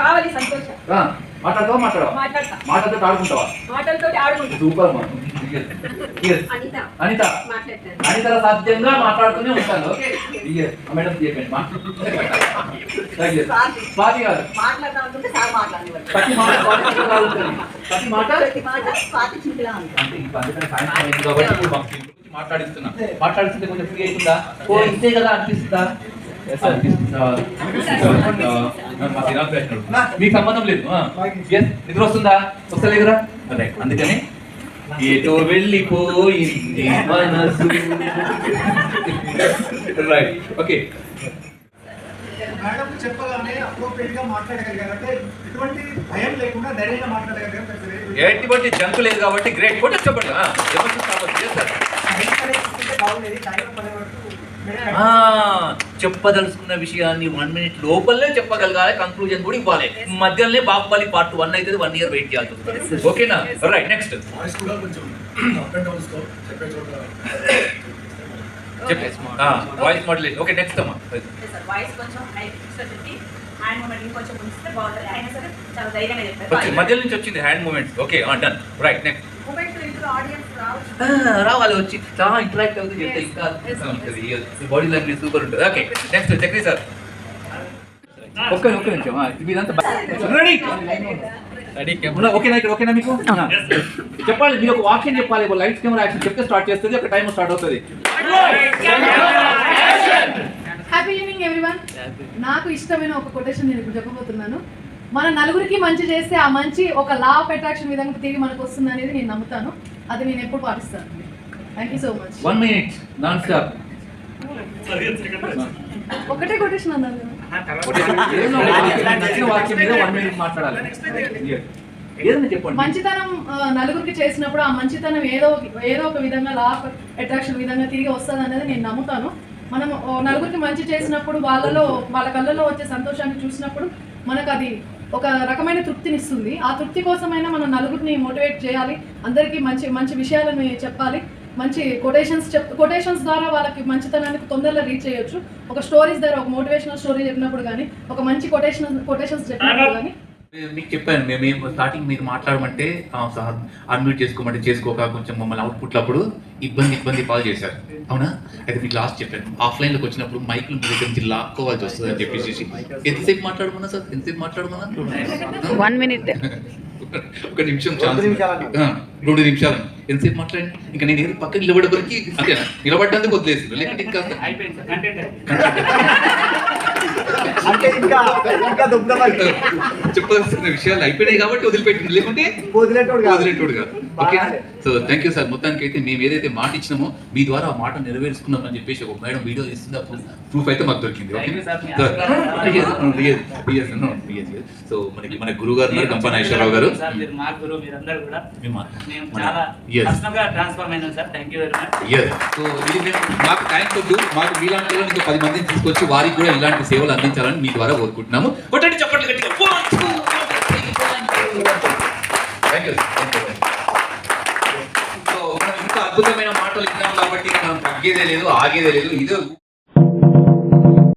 కావాలి సంతోషం. మాట్లాడతావా మాట్లాడవా? మాట్లాడతా. మాటలతో ఆడుకుంటావా? మాటలతో ఆడుకుంటా. సూపర్ అమ్మా. అనిత అనితల సాధ్యంగా మాట్లాడుతూనే ఉంటాను. ఓకే మేడం చెప్పండి మా స్వాతి గారు ప్రతి మాట మాట్లాడిస్తే కొంచెం ఫ్రీ అవుతుందా? ఓ ఇంతే కదా అనిపిస్తుందా? మీకు సంబంధం లేదు. నిద్ర వస్తుందా? వస్తలేదురా? అందుకని ఏటో వెళ్ళిపోయింది మనసు. Right okay. మేడం చెప్పగానే అప్రోప్రియేట్ గా మాట్లాడగలిగారంటే ఎటువంటి భయం లేకుండా ధైర్యంగా మాట్లాడగలిగారు. ఎటువంటి జంకు లేదు కాబట్టి గ్రేట్. ఫోటో చెప్పండి. చెప్పదలుచుకున్న విషయాన్ని 1 minute లోపలనే చెప్పగలగాలి. కంక్లూజన్ కూడా ఇవ్వాలి. మధ్యలోనే బాహుబలి పార్ట్ 1 అయితే 1 year వెయిట్ చేయాల్సి వస్తుంది. ఓకేనా? Right next voice modulation. Okay next అమ్మా. వాయిస్ కొంచెం హ్యాండ్ మూమెంట్ ఇంకొంచెం ఉంచితే బాగుంటుంది. అయినా సరే చాలా ధైర్యంగా చెప్పారు. మధ్య నుంచి వచ్చింది hand moments. Okay done. Right next రావాలి. వచ్చి చాలా ఇంటరాక్ట్ అవుతుంది. చెప్తే ఇంకా ఉంటుంది. బాడీ లాంగ్వేజ్ సూపర్ ఉంటుంది. Okay next Chakri sir. ఒక్క నిమిషం. ఇదంతా ఓకేనా? ఇక్కడ ఓకేనా మీకు? చెప్పాలి. మీరు ఒక వాక్యం చెప్పాలి. లైట్స్ కెమెరా యాక్షన్ చెప్తే స్టార్ట్ చేస్తుంది. ఒక టైం స్టార్ట్ అవుతుంది. Happy evening everyone. నాకు ఇష్టమైన ఒక కొటేషన్ నేను ఇప్పుడు చెప్పబోతున్నాను. మన నలుగురికి మంచి చేస్తే ఆ మంచి ఒక లా ఆఫ్ అట్రాక్షన్ విధంగా తిరిగి మనకు వస్తుంది అనేది నేను నమ్ముతాను. అది నేను ఎప్పుడు పాటిస్తాను. Thank you so much. 1 minute non stop. ఒకటే కొటేషన్ అన్నాను. వాక్యం మీద 1 minute మాట్లాడాలి. మంచితనం నలుగురికి చేసినప్పుడు ఆ మంచితనం ఏదో ఒక విధంగా లా ఆఫ్ అట్రాక్షన్ విధంగా తిరిగి వస్తుంది అనేది నేను నమ్ముతాను. మనం నలుగురికి మంచి చేసినప్పుడు వాళ్ళ కళ్ళలో వచ్చే సంతోషాన్ని చూసినప్పుడు మనకు అది ఒక రకమైన తృప్తినిస్తుంది. ఆ తృప్తి కోసమైనా మనం నలుగురిని మోటివేట్ చేయాలి. అందరికీ మంచి మంచి విషయాలను చెప్పాలి. మంచి కొటేషన్స్ ద్వారా వాళ్ళకి మంచితనానికి తొందరగా రీచ్ చేయొచ్చు. ఒక స్టోరీస్ ద్వారా ఒక మోటివేషనల్ స్టోరీ చెప్పినప్పుడు కానీ ఒక మంచి కొటేషన్స్ చెప్పినప్పుడు కానీ. మీకు చెప్పాను మేము స్టార్టింగ్ మీరు మాట్లాడమంటే అన్మ్యూట్ చేసుకోమంటే చేసుకోక కొంచెం మమ్మల్ని అవుట్పుట్లప్పుడు ఇబ్బంది కాల్ చేశారు. అవునా? అయితే మీకు లాస్ట్ చెప్పాను. ఆఫ్లైన్లోకి వచ్చినప్పుడు మైకులు మీ దగ్గర నుంచి లాక్కోవాల్సి వస్తుంది అని చెప్పేసి ఎంతసేపు మాట్లాడమన్నా సార్? ఎంతసేపు మాట్లాడమన్నా? 1 minute. ఒక నిమిషం, 2 నిమిషాలు. ఎంతసేపు మాట్లాడండి. ఇంకా నేను ఏదో పక్కన నిలబడేవరకు అంతేనా? నిలబడ్డానికి వదిలేసి లేకపోతే ఇంకా చెప్పాల్సిన విషయాలు అయిపోయినాయి కాబట్టి వదిలిపెట్టింది. లేకుంటే వదిలేటోడుగా. Okay. So thank you sir. మొత్తానికి అయితే మేము ఏదైతే మాట ఇచ్చినామో మీ ద్వారా ఆ మాట నెరవేర్చుకున్నాం అని చెప్పేసి ఒక మేడం వీడియో తీస్తుంది. ప్రూఫ్ అయితే మాకు దొరికింది. సో మన గురువు గారు గంప నాగేశ్వరరావు గారు. సో ఇది మాకు థ్యాంక్స్ వద్దు. మాకు మీలాంటి ఇంకా 10 మందిని తీసుకొచ్చి వారికి కూడా ఇలాంటి సేవలు అందించాలని మీ ద్వారా కోరుకుంటున్నాము. కొట్టండి చెప్పండి గట్టిగా. సో ఇంకా అద్భుతమైన మాటలు ఇద్దాం కాబట్టి మనం తగ్గేదే లేదు, ఆగేదే లేదు. ఇదే